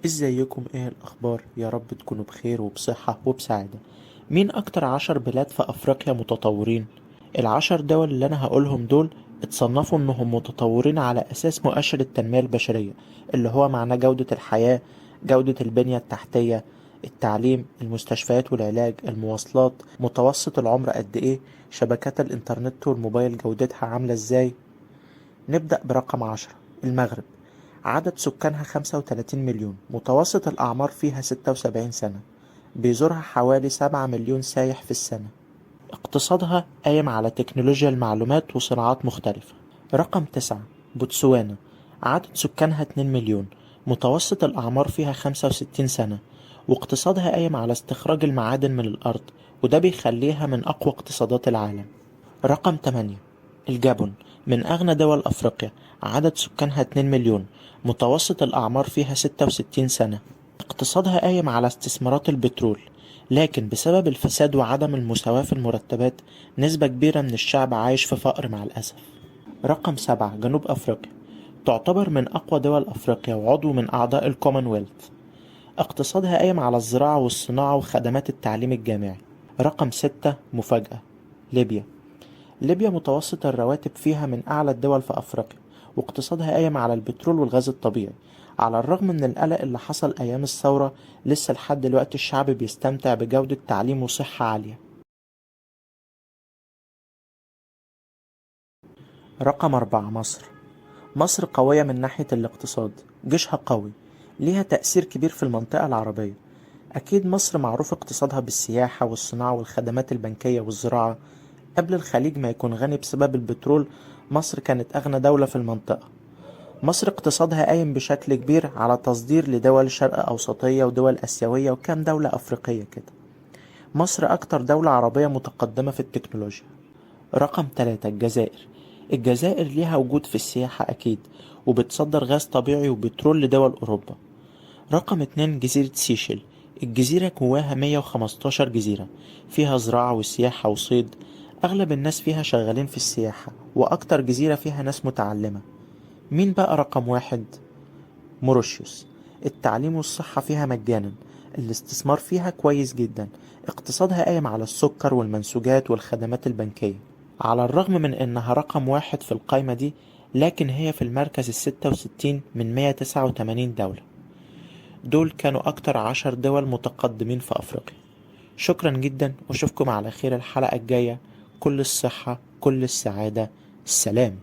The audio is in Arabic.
ازيكم؟ ايه الاخبار؟ يا رب تكونوا بخير وبصحة وبسعادة. مين اكتر 10 بلاد في افريقيا متطورين؟ ال10 دول اللي انا هقولهم دول اتصنفوا انهم متطورين على اساس مؤشر التنمية البشرية، اللي هو معناه جودة الحياة، جودة البنية التحتية، التعليم، المستشفيات والعلاج، المواصلات، متوسط العمر قد ايه، شبكات الانترنت والموبايل جودتها عاملة ازاي. نبدأ برقم 10. المغرب. عدد سكانها 35 مليون، متوسط الأعمار فيها 76 سنة، بيزورها حوالي 7 مليون سايح في السنة. اقتصادها قايم على تكنولوجيا المعلومات وصناعات مختلفة. رقم 9. بوتسوانا. عدد سكانها 2 مليون، متوسط الأعمار فيها 65 سنة، واقتصادها قايم على استخراج المعادن من الأرض، وده بيخليها من أقوى اقتصادات العالم. رقم 8. الجابون. من أغنى دول أفريقيا، عدد سكانها 2 مليون، متوسط الأعمار فيها 66 سنة، اقتصادها قايم على استثمارات البترول، لكن بسبب الفساد وعدم المساواة في المرتبات، نسبة كبيرة من الشعب عايش في فقر مع الأسف. رقم 7. جنوب أفريقيا. تعتبر من أقوى دول أفريقيا وعضو من أعضاء الكومنولث، اقتصادها قايم على الزراعة والصناعة وخدمات التعليم الجامعي. رقم 6. مفاجأة. ليبيا. ليبيا متوسط الرواتب فيها من أعلى الدول في أفريقيا، واقتصادها قايم على البترول والغاز الطبيعي. على الرغم من القلق اللي حصل أيام الثورة، لسه لحد دلوقتي الشعب بيستمتع بجودة تعليم وصحة عالية. رقم 4. مصر. مصر قوية من ناحية الاقتصاد، جيشها قوي، ليها تأثير كبير في المنطقة العربية. أكيد مصر معروف اقتصادها بالسياحة والصناعة والخدمات البنكية والزراعة. قبل الخليج ما يكون غني بسبب البترول، مصر كانت أغنى دولة في المنطقة. مصر اقتصادها قايم بشكل كبير على تصدير لدول شرق أوسطية ودول آسيوية وكام دولة أفريقية كده. مصر أكتر دولة عربية متقدمة في التكنولوجيا. رقم 3. الجزائر. الجزائر ليها وجود في السياحة أكيد، وبتصدر غاز طبيعي وبترول لدول أوروبا. رقم 2. جزيرة سيشل. الجزيرة جواها 115 جزيرة، فيها زراعة وسياحة وصيد، أغلب الناس فيها شغالين في السياحة، وأكتر جزيرة فيها ناس متعلمة. مين بقى رقم 1؟ موريشيوس. التعليم والصحة فيها مجانا، الاستثمار فيها كويس جدا، اقتصادها قايم على السكر والمنسوجات والخدمات البنكية. على الرغم من انها رقم 1 في القائمة دي، لكن هي في المركز 66 من 189 دولة. دول كانوا أكتر 10 دول متقدمين في أفريقيا. شكرا جدا، وأشوفكم على خير الحلقة الجاية. كل الصحة، كل السعادة، السلام.